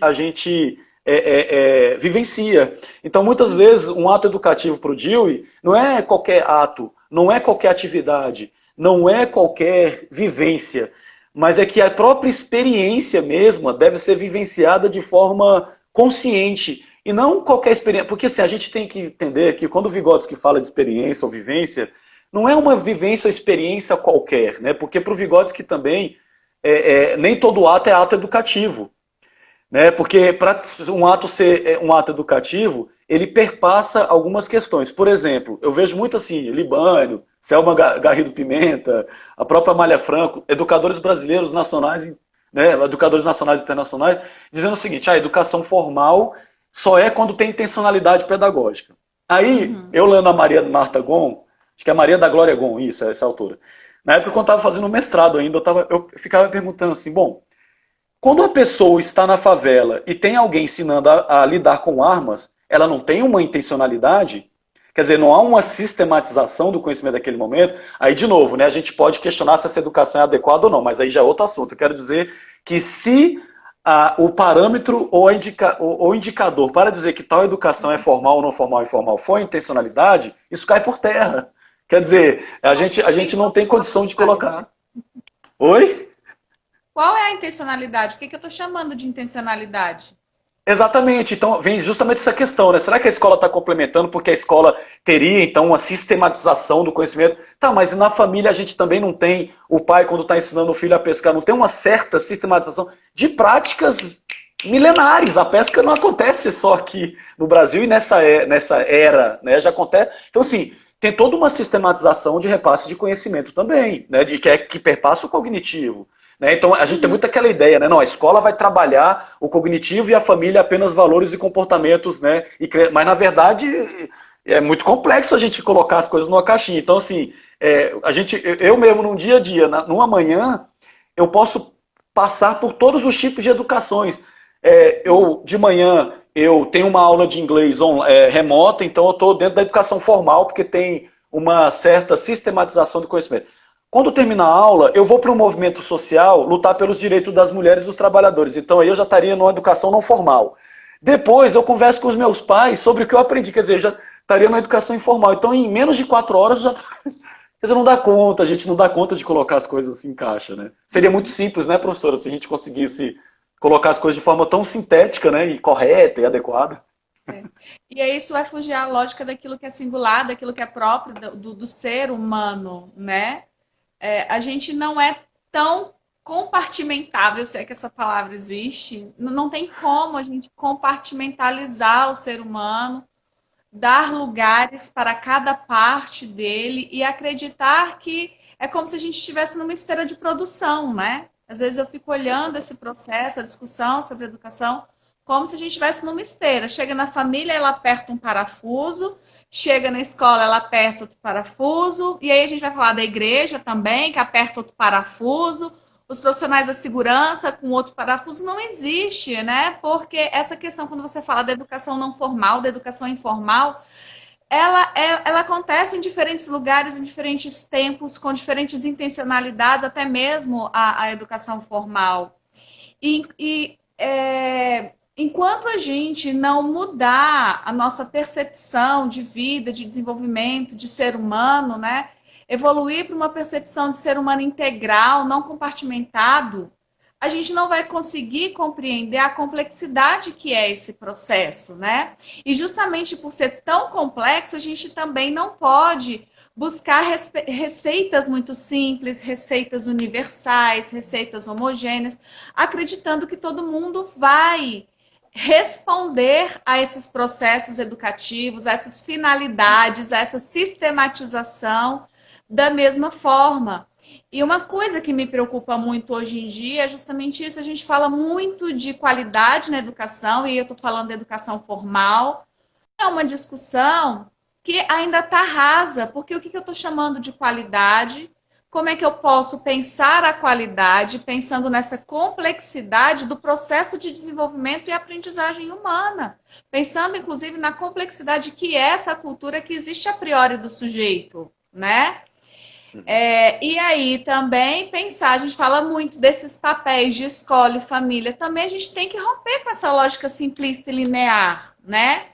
vivencia. Então, muitas vezes, um ato educativo para o Dewey não é qualquer ato, não é qualquer atividade, não é qualquer vivência, mas é que a própria experiência mesma deve ser vivenciada de forma consciente e não qualquer experiência. Porque assim, a gente tem que entender que quando o Vygotsky fala de experiência ou vivência, não é uma vivência ou experiência qualquer, né? Porque para o Vygotsky também, nem todo ato é ato educativo. Né? Porque para um ato ser um ato educativo, ele perpassa algumas questões. Por exemplo, eu vejo muito assim, Libânio, Selma Garrido Pimenta, a própria Amália Franco, educadores brasileiros nacionais, né, educadores nacionais e internacionais, dizendo o seguinte, a educação formal só é quando tem intencionalidade pedagógica. Aí, eu lendo a Maria Marta Gon, acho que é a Maria da Glória Gon, isso, essa autora. Na época que eu estava fazendo mestrado ainda, eu ficava perguntando assim, bom, quando a pessoa está na favela e tem alguém ensinando a lidar com armas, ela não tem uma intencionalidade? Quer dizer, não há uma sistematização do conhecimento daquele momento. Aí, de novo, né, a gente pode questionar se essa educação é adequada ou não, mas aí já é outro assunto. Eu quero dizer que se o parâmetro ou o indicador para dizer que tal educação é formal ou não formal, informal, for a intencionalidade, isso cai por terra. Quer dizer, a gente não tem condição de colocar. Oi? Qual é a intencionalidade? O que eu estou chamando de intencionalidade? Exatamente, então vem justamente essa questão, né? Será que a escola está complementando porque a escola teria então uma sistematização do conhecimento? Tá, mas na família a gente também não tem, o pai quando está ensinando o filho a pescar, não tem uma certa sistematização de práticas milenares. A pesca não acontece só aqui no Brasil e nessa era, né? Já acontece. Então assim, tem toda uma sistematização de repasse de conhecimento também, né? Que perpassa o cognitivo. Né? Então a gente tem muito aquela ideia, né? Não, a escola vai trabalhar o cognitivo e a família apenas valores e comportamentos, né? Mas na verdade é muito complexo a gente colocar as coisas numa caixinha. Então assim, eu mesmo num dia a dia, numa manhã, eu posso passar por todos os tipos de educações. Eu de manhã eu tenho uma aula de inglês remota, então eu estou dentro da educação formal porque tem uma certa sistematização do conhecimento. Quando terminar a aula, eu vou para um movimento social lutar pelos direitos das mulheres e dos trabalhadores. Então aí eu já estaria numa educação não formal. Depois eu converso com os meus pais sobre o que eu aprendi. Quer dizer, eu já estaria numa educação informal. Então em menos de 4 horas já... Quer dizer, não dá conta, a gente não dá conta de colocar as coisas assim em caixa, né? Seria muito simples, né, professora, se a gente conseguisse colocar as coisas de forma tão sintética, né, e correta e adequada. E aí isso vai fugir à lógica daquilo que é singular, daquilo que é próprio do ser humano, né? A gente não é tão compartimentável, se é que essa palavra existe. Não tem como a gente compartimentalizar o ser humano, dar lugares para cada parte dele e acreditar que é como se a gente estivesse numa esteira de produção, né? Às vezes eu fico olhando esse processo, a discussão sobre educação, como se a gente estivesse numa esteira. Chega na família, ela aperta um parafuso, chega na escola, ela aperta outro parafuso, e aí a gente vai falar da igreja também, que aperta outro parafuso, os profissionais da segurança com outro parafuso, não existe, né? Porque essa questão, quando você fala da educação não formal, da educação informal, ela acontece em diferentes lugares, em diferentes tempos, com diferentes intencionalidades, até mesmo a educação formal. Enquanto a gente não mudar a nossa percepção de vida, de desenvolvimento, de ser humano, né? Evoluir para uma percepção de ser humano integral, não compartimentado, a gente não vai conseguir compreender a complexidade que é esse processo, né? E justamente por ser tão complexo, a gente também não pode buscar receitas muito simples, receitas universais, receitas homogêneas, acreditando que todo mundo vai responder a esses processos educativos, a essas finalidades, a essa sistematização da mesma forma. E uma coisa que me preocupa muito hoje em dia é justamente isso. A gente fala muito de qualidade na educação, e eu estou falando da educação formal. É uma discussão que ainda está rasa, porque o que eu estou chamando de qualidade? como é que eu posso pensar a qualidade pensando nessa complexidade do processo de desenvolvimento e aprendizagem humana, pensando inclusive na complexidade que é essa cultura que existe a priori do sujeito, né? E aí também pensar, a gente fala muito desses papéis de escola e família, também a gente tem que romper com essa lógica simplista e linear, né?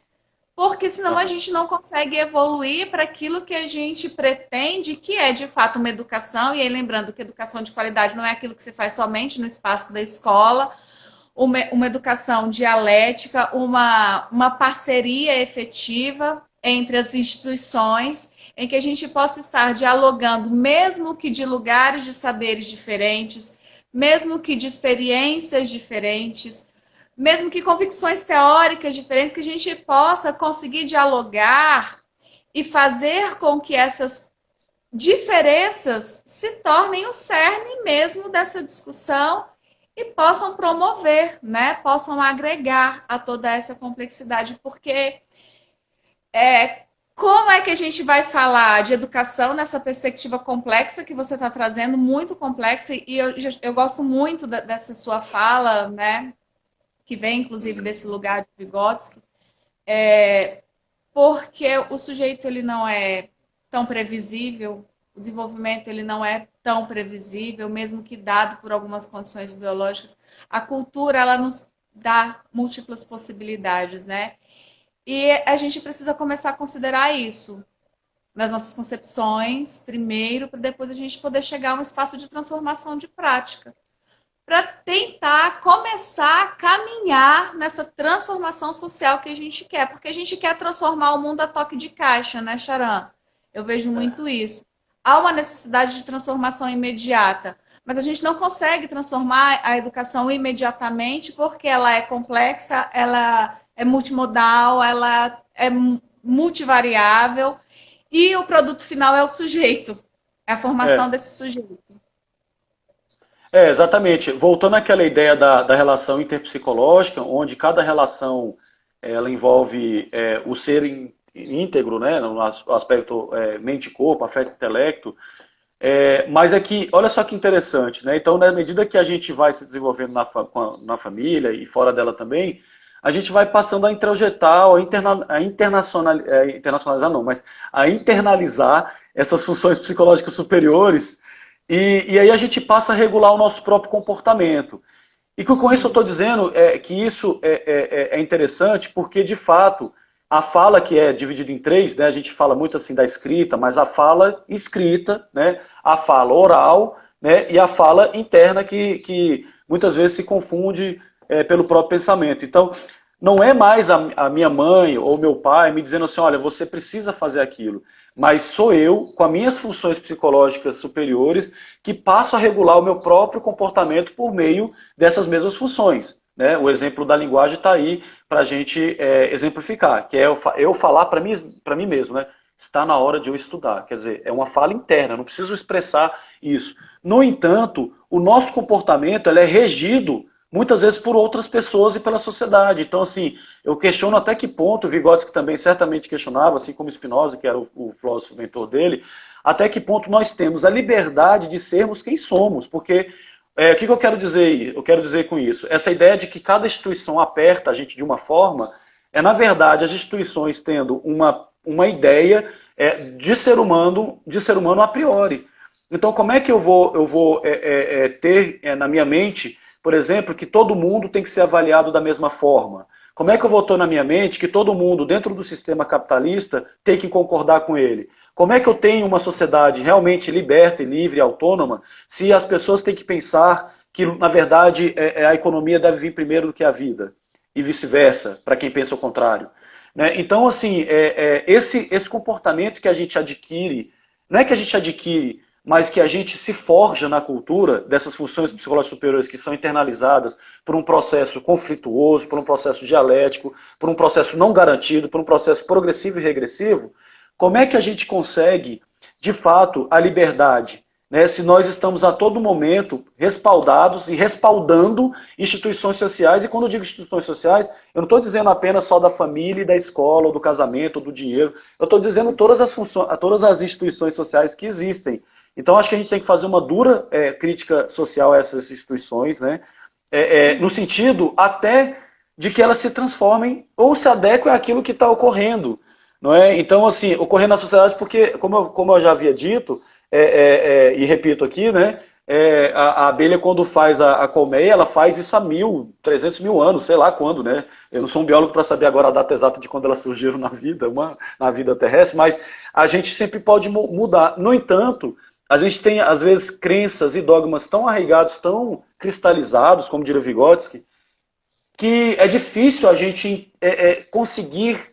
Porque senão a gente não consegue evoluir para aquilo que a gente pretende, que é de fato uma educação, e aí lembrando que educação de qualidade não é aquilo que se faz somente no espaço da escola, uma educação dialética, uma parceria efetiva entre as instituições, em que a gente possa estar dialogando, mesmo que de lugares de saberes diferentes, mesmo que de experiências diferentes, mesmo que convicções teóricas diferentes, que a gente possa conseguir dialogar e fazer com que essas diferenças se tornem o cerne mesmo dessa discussão e possam promover, né? Possam agregar a toda essa complexidade, porque como é que a gente vai falar de educação nessa perspectiva complexa que você está trazendo, muito complexa, e eu gosto muito dessa sua fala, né? Que vem, inclusive, desse lugar de Vygotsky, porque o sujeito ele não é tão previsível, o desenvolvimento ele não é tão previsível, mesmo que dado por algumas condições biológicas. A cultura ela nos dá múltiplas possibilidades, né? E a gente precisa começar a considerar isso nas nossas concepções, primeiro, para depois a gente poder chegar a um espaço de transformação de prática, para tentar começar a caminhar nessa transformação social que a gente quer, porque a gente quer transformar o mundo a toque de caixa, né, Charan? Eu vejo muito isso. Há uma necessidade de transformação imediata, mas a gente não consegue transformar a educação imediatamente porque ela é complexa, ela é multimodal, ela é multivariável e o produto final é o sujeito, é a formação desse sujeito. Exatamente. Voltando àquela ideia da relação interpsicológica, onde cada relação ela envolve o ser íntegro, né, no aspecto mente-corpo, afeto-intelecto, mas é que, olha só que interessante, né? Então, na medida que a gente vai se desenvolvendo na família e fora dela também, a gente vai passando a introjetar, ou internacionalizar não, mas a internalizar essas funções psicológicas superiores, e aí a gente passa a regular o nosso próprio comportamento. E com isso eu estou dizendo que isso é interessante porque, de fato, a fala que é dividida em três, né, a gente fala muito assim da escrita, mas a fala escrita, né, a fala oral, né, e a fala interna que muitas vezes se confunde pelo próprio pensamento. Então, não é mais a minha mãe ou meu pai me dizendo assim, olha, você precisa fazer aquilo. Mas sou eu, com as minhas funções psicológicas superiores, que passo a regular o meu próprio comportamento por meio dessas mesmas funções. Né? O exemplo da linguagem está aí para a gente exemplificar, que é eu falar para mim mesmo, né? Está na hora de eu estudar. Quer dizer, é uma fala interna, não preciso expressar isso. No entanto, o nosso comportamento ele é regido muitas vezes por outras pessoas e pela sociedade. Então, assim, eu questiono até que ponto, Vygotsky também certamente questionava, assim como Spinoza, que era o filósofo mentor dele, até que ponto nós temos a liberdade de sermos quem somos, porque o que eu quero dizer? Eu quero dizer com isso, essa ideia de que cada instituição aperta a gente de uma forma, na verdade, as instituições tendo uma ideia de ser humano a priori. Então, como é que eu vou ter na minha mente, por exemplo, que todo mundo tem que ser avaliado da mesma forma? Como é que eu vou ter na minha mente que todo mundo, dentro do sistema capitalista, tem que concordar com ele? Como é que eu tenho uma sociedade realmente liberta, livre e autônoma, se as pessoas têm que pensar que, na verdade, a economia deve vir primeiro do que a vida? E vice-versa, para quem pensa o contrário. Né? Então, assim, esse comportamento que a gente adquire, não é que a gente adquire, mas que a gente se forja na cultura dessas funções psicológicas superiores que são internalizadas por um processo conflituoso, por um processo dialético, por um processo não garantido, por um processo progressivo e regressivo, como é que a gente consegue, de fato, a liberdade, né, se nós estamos a todo momento respaldados e respaldando instituições sociais, e quando eu digo instituições sociais, eu não estou dizendo apenas só da família, da escola, ou do casamento, ou do dinheiro, eu estou dizendo todas as instituições sociais que existem, Então, acho que a gente tem que fazer uma dura crítica social a essas instituições, né? No sentido até de que elas se transformem ou se adequem àquilo que está ocorrendo. Não é? Então, assim, ocorrendo na sociedade, porque, como eu já havia dito, e repito aqui, né? A abelha, quando faz a colmeia, ela faz isso há 1.300.000 anos, sei lá quando, né? Eu não sou um biólogo para saber agora a data exata de quando elas surgiram na vida terrestre, mas a gente sempre pode mudar. No entanto, a gente tem, às vezes, crenças e dogmas tão arraigados, tão cristalizados, como diria Vygotsky, que é difícil a gente conseguir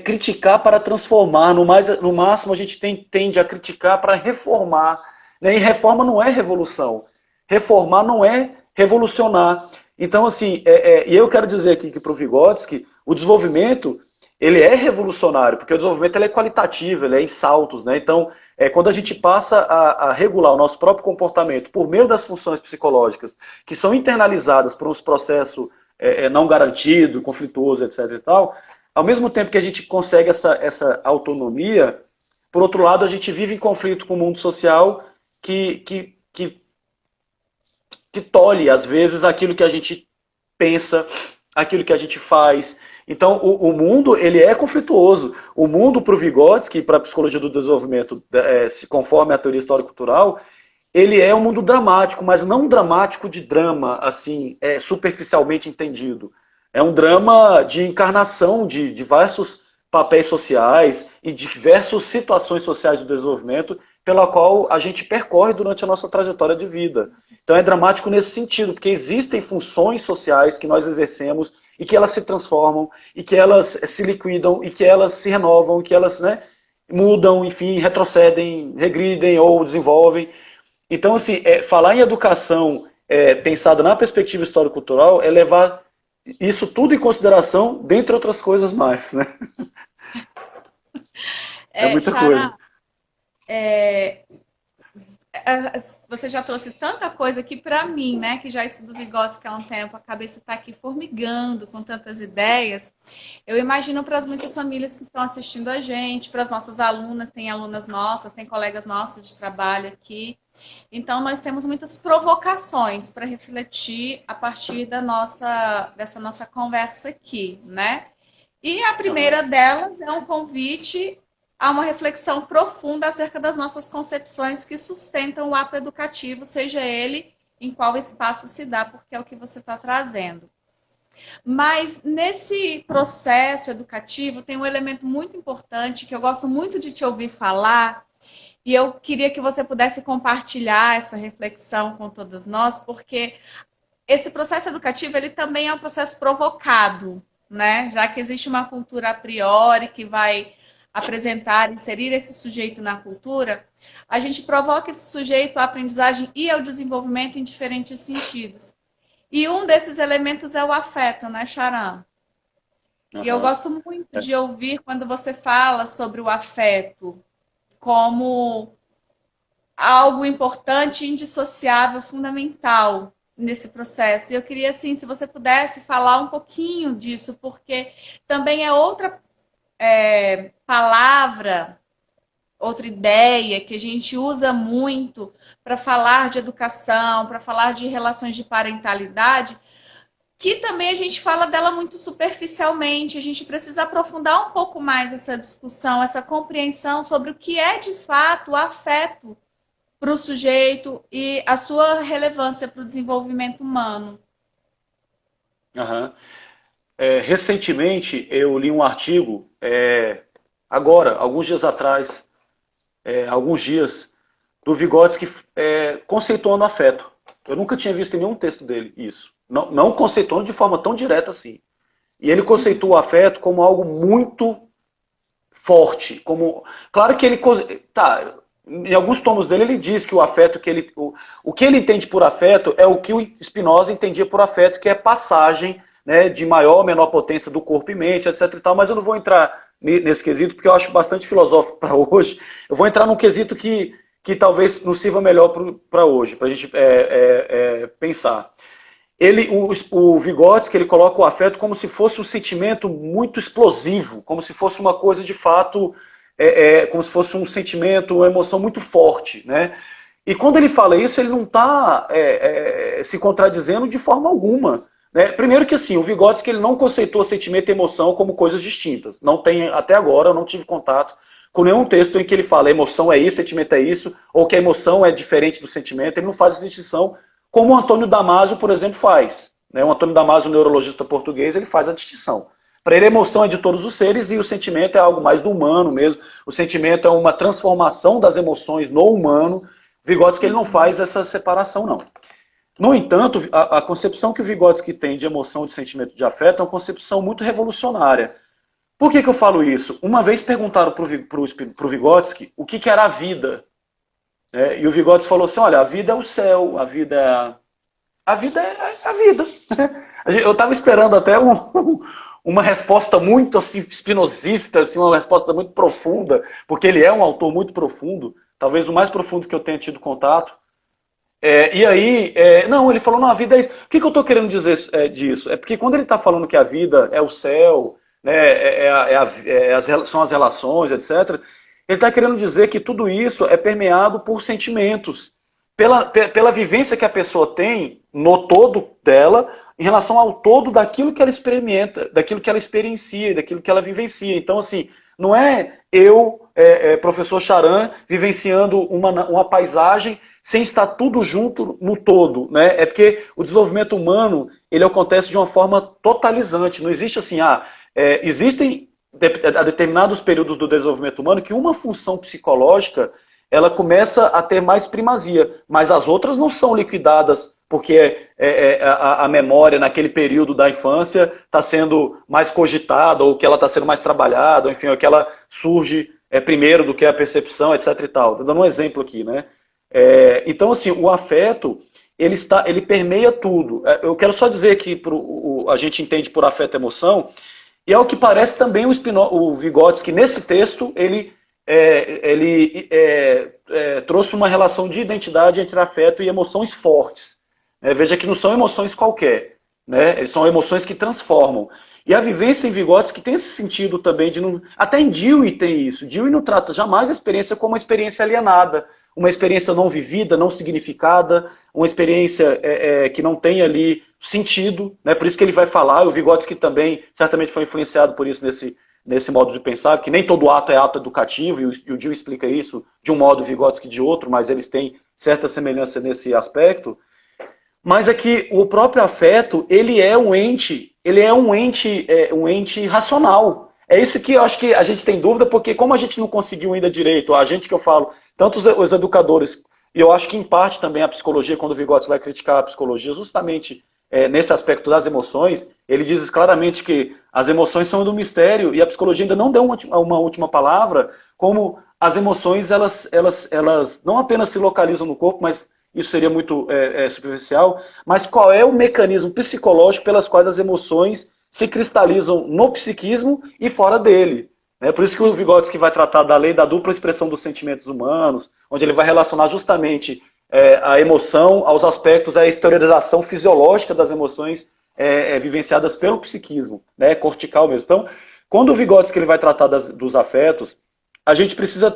criticar para transformar. No máximo, a gente tende a criticar para reformar. Né? E reforma não é revolução. Reformar não é revolucionar. Então, assim, e eu quero dizer aqui que para o Vygotsky, o desenvolvimento ele é revolucionário, porque o desenvolvimento ele é qualitativo, ele é em saltos. Né? Então, quando a gente passa a regular o nosso próprio comportamento por meio das funções psicológicas, que são internalizadas por uns processos não garantido, conflituoso, etc. e tal, ao mesmo tempo que a gente consegue essa autonomia, por outro lado, a gente vive em conflito com o mundo social que tolhe, às vezes, aquilo que a gente pensa, aquilo que a gente faz. Então, o mundo ele é conflituoso. O mundo, para o Vygotsky, para a psicologia do desenvolvimento, se conforme a teoria histórico-cultural, ele é um mundo dramático, mas não um dramático de drama, assim, superficialmente entendido. É um drama de encarnação de diversos papéis sociais e diversas situações sociais do desenvolvimento pela qual a gente percorre durante a nossa trajetória de vida. Então é dramático nesse sentido, porque existem funções sociais que nós exercemos e que elas se transformam, e que elas se liquidam, e que elas se renovam, e que elas, né, mudam, enfim, retrocedem, regridem ou desenvolvem. Então, assim, falar em educação pensado na perspectiva histórico-cultural é levar isso tudo em consideração, dentre outras coisas mais, né? É muita coisa. Xará, você já trouxe tanta coisa aqui para mim, né? Que já estudo Vygotsky há um tempo, a cabeça está aqui formigando com tantas ideias. Eu imagino para as muitas famílias que estão assistindo a gente, para as nossas alunas, tem alunas nossas, tem colegas nossos de trabalho aqui. Então, nós temos muitas provocações para refletir a partir dessa nossa conversa aqui, né? E a primeira delas é um convite a uma reflexão profunda acerca das nossas concepções que sustentam o ato educativo, seja ele em qual espaço se dá, porque é o que você está trazendo. Mas nesse processo educativo tem um elemento muito importante que eu gosto muito de te ouvir falar, e eu queria que você pudesse compartilhar essa reflexão com todos nós, porque esse processo educativo ele também é um processo provocado, né? Já que existe uma cultura a priori que vai apresentar, inserir esse sujeito na cultura, a gente provoca esse sujeito à aprendizagem e ao desenvolvimento em diferentes sentidos. E um desses elementos é o afeto, né, Charan? E eu gosto muito de ouvir quando você fala sobre o afeto como algo importante, indissociável, fundamental nesse processo. E eu queria, assim, se você pudesse falar um pouquinho disso, porque também é outra palavra, outra ideia que a gente usa muito para falar de educação, para falar de relações de parentalidade, que também a gente fala dela muito superficialmente. A gente precisa aprofundar um pouco mais essa discussão, essa compreensão sobre o que é de fato o afeto para o sujeito e a sua relevância para o desenvolvimento humano. Uhum. Recentemente eu li um artigo, agora, alguns dias atrás, alguns dias, do Vygotsky conceituando afeto. Eu nunca tinha visto em nenhum texto dele isso. Não conceituando de forma tão direta assim. E ele conceitua o afeto como algo muito forte. Claro que ele... Tá, em alguns tomos dele ele diz que o afeto, o que ele entende por afeto é o que o Spinoza entendia por afeto, que é passagem, né, de maior ou menor potência do corpo e mente, etc. e tal, mas eu não vou entrar nesse quesito, porque eu acho bastante filosófico para hoje. Eu vou entrar num quesito que talvez nos sirva melhor para hoje, para a gente pensar. O Vygotsky, ele coloca o afeto como se fosse um sentimento muito explosivo, como se fosse uma coisa de fato como se fosse um sentimento, uma emoção muito forte, né? E quando ele fala isso, ele não está se contradizendo de forma alguma. Né? Primeiro que assim, o Vygotsky ele não conceitua sentimento e emoção como coisas distintas. Não tem, até agora, eu não tive contato com nenhum texto em que ele fala emoção é isso, sentimento é isso, ou que a emoção é diferente do sentimento. Ele não faz essa distinção, como o Antônio Damasio, por exemplo, faz. Né? O Antônio Damasio, neurologista português, ele faz a distinção. Para ele, a emoção é de todos os seres e o sentimento é algo mais do humano mesmo. O sentimento é uma transformação das emoções no humano. Vygotsky ele não faz essa separação, não. No entanto, a concepção que o Vygotsky tem de emoção, de sentimento, de afeto é uma concepção muito revolucionária. Por que eu falo isso? Uma vez perguntaram para o Vygotsky o que era a vida. E o Vygotsky falou assim, olha, a vida é o céu, a vida é a vida. Eu estava esperando até uma resposta muito assim, espinosista, assim, uma resposta muito profunda, porque ele é um autor muito profundo, talvez o mais profundo que eu tenha tido contato. E aí, não, ele falou, não, a vida é isso. O que eu estou querendo dizer disso? É porque quando ele está falando que a vida é o céu, né, são as relações, etc., ele está querendo dizer que tudo isso é permeado por sentimentos, pela vivência que a pessoa tem no todo dela, em relação ao todo daquilo que ela experimenta, daquilo que ela experiencia, daquilo que ela vivencia. Então, assim, não é eu, professor Charan, vivenciando uma paisagem sem estar tudo junto no todo, né? É porque o desenvolvimento humano, ele acontece de uma forma totalizante. Não existe assim, existem a determinados períodos do desenvolvimento humano que uma função psicológica, ela começa a ter mais primazia, mas as outras não são liquidadas porque a memória naquele período da infância está sendo mais cogitada, ou que ela está sendo mais trabalhada, ou enfim, ou que ela surge primeiro do que a percepção, etc. e tal. Estou dando um exemplo aqui, né? Então, assim, o afeto, ele permeia tudo. Eu quero só dizer que a gente entende por afeto e emoção, e é o que parece também o Vygotsky, nesse texto, ele trouxe uma relação de identidade entre afeto e emoções fortes. Veja que não são emoções qualquer, né? São emoções que transformam. E a vivência em Vygotsky tem esse sentido também de não... Até em Dewey tem isso. Dewey não trata jamais a experiência como uma experiência alienada, uma experiência não vivida, não significada, uma experiência que não tem ali sentido, né? Por isso que ele vai falar, o Vygotsky também certamente foi influenciado por isso nesse modo de pensar, que nem todo ato é ato educativo, e o Dewey explica isso de um modo, o Vygotsky de outro, mas eles têm certa semelhança nesse aspecto. Mas é que o próprio afeto, ele é um ente racional. É isso que eu acho que a gente tem dúvida, porque como a gente não conseguiu ainda direito, a gente que eu falo, tanto os educadores, e eu acho que em parte também a psicologia, quando o Vygotsky vai criticar a psicologia, justamente nesse aspecto das emoções, ele diz claramente que as emoções são do mistério, e a psicologia ainda não deu uma última palavra, como as emoções, elas não apenas se localizam no corpo, mas isso seria muito superficial, mas qual é o mecanismo psicológico pelas quais as emoções se cristalizam no psiquismo e fora dele. Por isso que o Vygotsky vai tratar da lei da dupla expressão dos sentimentos humanos, onde ele vai relacionar justamente a emoção aos aspectos, a exteriorização fisiológica das emoções vivenciadas pelo psiquismo, né, cortical mesmo. Então, quando o Vygotsky ele vai tratar dos afetos, a gente precisa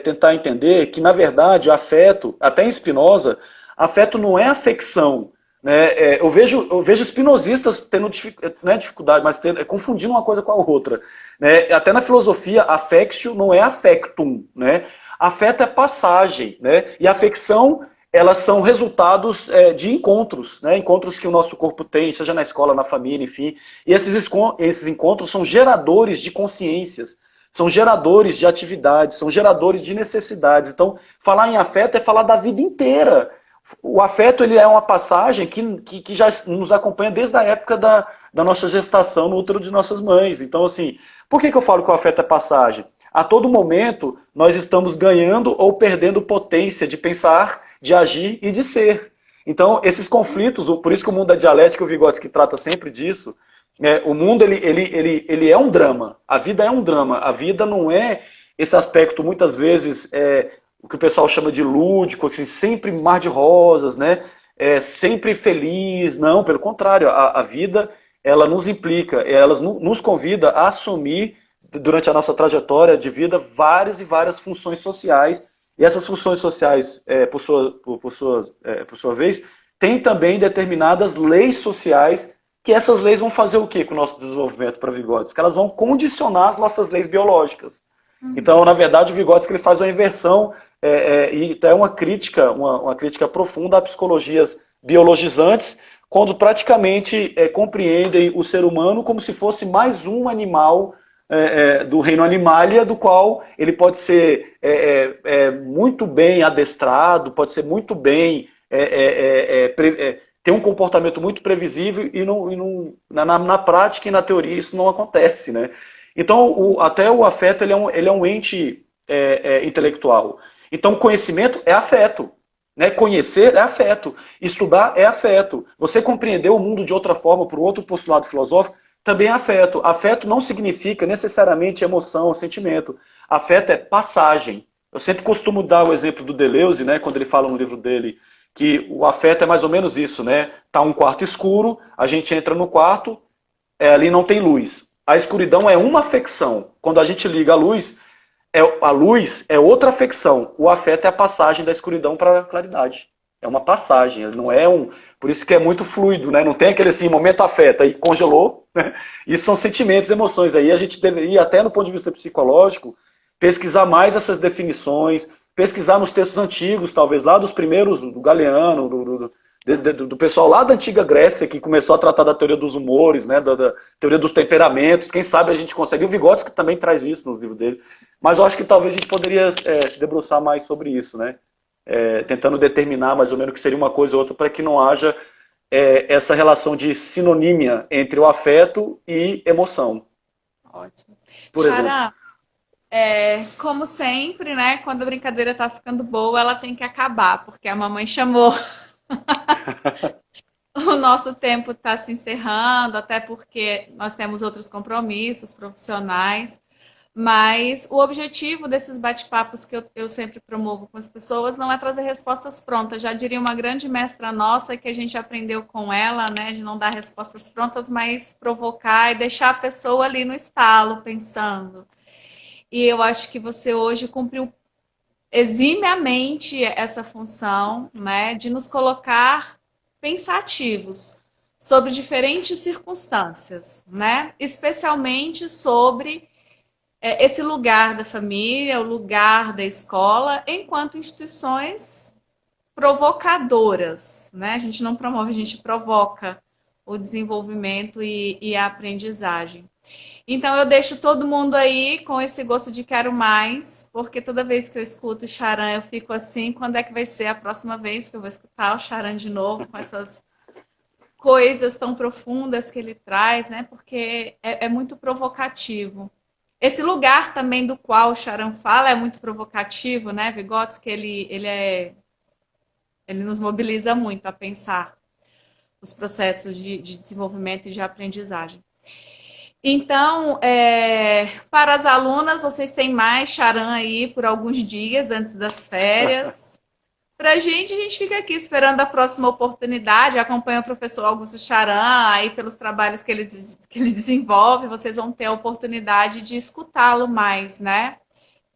tentar entender que, na verdade, afeto, até em Spinoza, afeto não é afecção. Né? Eu vejo espinosistas tendo dificuldade, mas confundindo uma coisa com a outra. Né? Até na filosofia, affectio não é affectum. Né? Afeto é passagem. Né? E afecção, elas são resultados de encontros. Né? Encontros que o nosso corpo tem, seja na escola, na família, enfim. E esses encontros são geradores de consciências. São geradores de atividades, são geradores de necessidades. Então, falar em afeto é falar da vida inteira. O afeto ele é uma passagem que já nos acompanha desde a época da nossa gestação no útero de nossas mães. Então, assim, por que eu falo que o afeto é passagem? A todo momento, nós estamos ganhando ou perdendo potência de pensar, de agir e de ser. Então, esses conflitos, por isso que o mundo da dialética, o Vygotsky trata sempre disso, o mundo ele é um drama, a vida é um drama, a vida não é esse aspecto muitas vezes o que o pessoal chama de lúdico, assim, sempre mar de rosas, né? Sempre feliz, não, pelo contrário, a vida ela nos implica, ela nos convida a assumir durante a nossa trajetória de vida, várias e várias funções sociais, e essas funções sociais, por sua vez, têm também determinadas leis sociais, que essas leis vão fazer o quê com o nosso desenvolvimento para Vygotsky? Que elas vão condicionar as nossas leis biológicas. Então, na verdade, o Vygotsky ele faz uma inversão e é uma crítica profunda a psicologias biologizantes, quando praticamente compreendem o ser humano como se fosse mais um animal do reino animalia, do qual ele pode ser muito bem adestrado, pode ser muito bem ter um comportamento muito previsível na prática e na teoria isso não acontece, né? Então, até o afeto ele é um ente intelectual. Então, conhecimento é afeto. Né? Conhecer é afeto. Estudar é afeto. Você compreender o mundo de outra forma, por outro postulado filosófico, também é afeto. Afeto não significa necessariamente emoção, sentimento. Afeto é passagem. Eu sempre costumo dar o exemplo do Deleuze, né? Quando ele fala no livro dele que o afeto é mais ou menos isso, né? Tá um quarto escuro, a gente entra no quarto, ali não tem luz. A escuridão é uma afecção. Quando a gente liga a luz é outra afecção. O afeto é a passagem da escuridão para a claridade. É uma passagem, não é um... Por isso que é muito fluido, né? Não tem aquele assim, momento afeto, aí congelou, né? Isso são sentimentos, emoções. Aí a gente deveria, até no ponto de vista psicológico, pesquisar mais essas definições, pesquisar nos textos antigos, talvez lá dos primeiros, do Galeano, do pessoal lá da antiga Grécia, que começou a tratar da teoria dos humores, né, da teoria dos temperamentos. Quem sabe a gente consegue. E o Vygotsky também traz isso nos livros dele. Mas eu acho que talvez a gente poderia se debruçar mais sobre isso, né? Tentando determinar mais ou menos o que seria uma coisa ou outra, para que não haja essa relação de sinonímia entre o afeto e emoção. Ótimo. Por exemplo. Como sempre, né? Quando a brincadeira tá ficando boa, ela tem que acabar, porque a mamãe chamou. O nosso tempo está se encerrando, até porque nós temos outros compromissos profissionais. Mas o objetivo desses bate-papos que eu sempre promovo com as pessoas não é trazer respostas prontas. Já diria uma grande mestra nossa que a gente aprendeu com ela, né, de não dar respostas prontas, mas provocar e deixar a pessoa ali no estalo, pensando. E eu acho que você hoje cumpriu eximiamente essa função, né, de nos colocar pensativos sobre diferentes circunstâncias, né, especialmente sobre esse lugar da família, o lugar da escola, enquanto instituições provocadoras, né? A gente não promove, a gente provoca o desenvolvimento e a aprendizagem. Então eu deixo todo mundo aí com esse gosto de quero mais, porque toda vez que eu escuto o Charan eu fico assim, quando é que vai ser a próxima vez que eu vou escutar o Charan de novo com essas coisas tão profundas que ele traz, né? Porque é muito provocativo. Esse lugar também do qual o Charan fala é muito provocativo, né, Vygotsky? Ele nos mobiliza muito a pensar os processos de desenvolvimento e de aprendizagem. Então, para as alunas, vocês têm mais Charan aí por alguns dias antes das férias. Para a gente fica aqui esperando a próxima oportunidade, acompanha o professor Augusto Charan, aí pelos trabalhos que ele desenvolve, vocês vão ter a oportunidade de escutá-lo mais, né?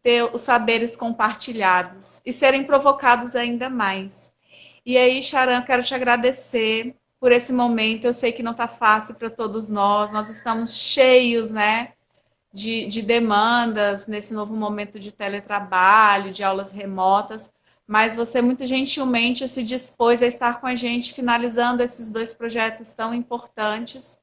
Ter os saberes compartilhados e serem provocados ainda mais. E aí, Charan, quero te agradecer por esse momento, eu sei que não está fácil para todos nós estamos cheios, né? De demandas nesse novo momento de teletrabalho, de aulas remotas, mas você muito gentilmente se dispôs a estar com a gente finalizando esses 2 projetos tão importantes,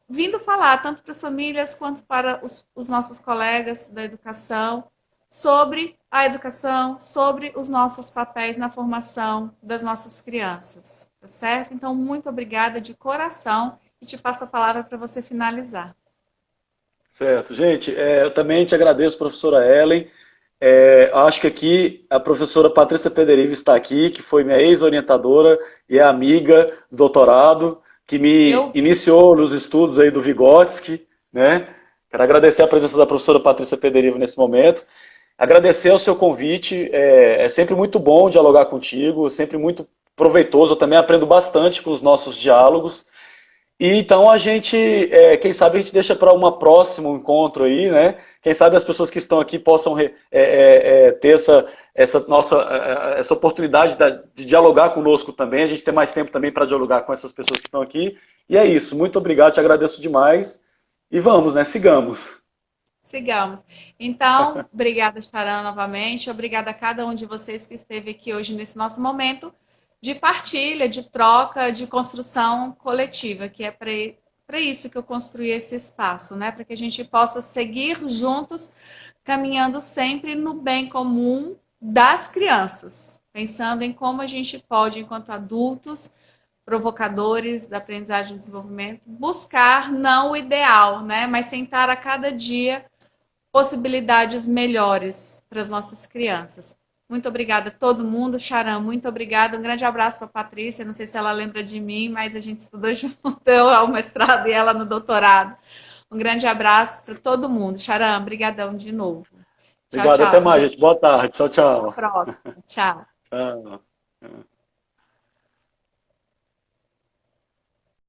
vindo falar tanto para as famílias quanto para os nossos colegas da educação sobre a educação, sobre os nossos papéis na formação das nossas crianças, tá certo? Então, muito obrigada de coração e te passo a palavra para você finalizar. Certo. Gente, eu também te agradeço, professora Ellen. Acho que aqui a professora Patrícia Pederive está aqui, que foi minha ex-orientadora e é amiga do doutorado, que me iniciou nos estudos aí do Vygotsky, né? Quero agradecer a presença da professora Patrícia Pederive nesse momento. Agradecer o seu convite, é sempre muito bom dialogar contigo, sempre muito proveitoso, eu também aprendo bastante com os nossos diálogos. E então a gente, quem sabe a gente deixa para um próximo encontro aí, né? Quem sabe as pessoas que estão aqui possam ter essa oportunidade de dialogar conosco também. A gente tem mais tempo também para dialogar com essas pessoas que estão aqui. E é isso. Muito obrigado, te agradeço demais. E vamos, né? Sigamos. Sigamos. Então, obrigada, Charan, novamente. Obrigada a cada um de vocês que esteve aqui hoje nesse nosso momento de partilha, de troca, de construção coletiva, que é para isso que eu construí esse espaço, né? Para que a gente possa seguir juntos, caminhando sempre no bem comum das crianças, pensando em como a gente pode, enquanto adultos, provocadores da aprendizagem e desenvolvimento, buscar não o ideal, né? Mas tentar a cada dia possibilidades melhores para as nossas crianças. Muito obrigada a todo mundo. Charam, muito obrigada. Um grande abraço para a Patrícia. Não sei se ela lembra de mim, mas a gente estudou junto, eu ao mestrado e ela no doutorado. Um grande abraço para todo mundo. Charam, brigadão de novo. Tchau, Obrigado, até tchau, mais, gente. gente. Boa tarde. Tchau, Até a tchau. próxima. Tchau. Tchau.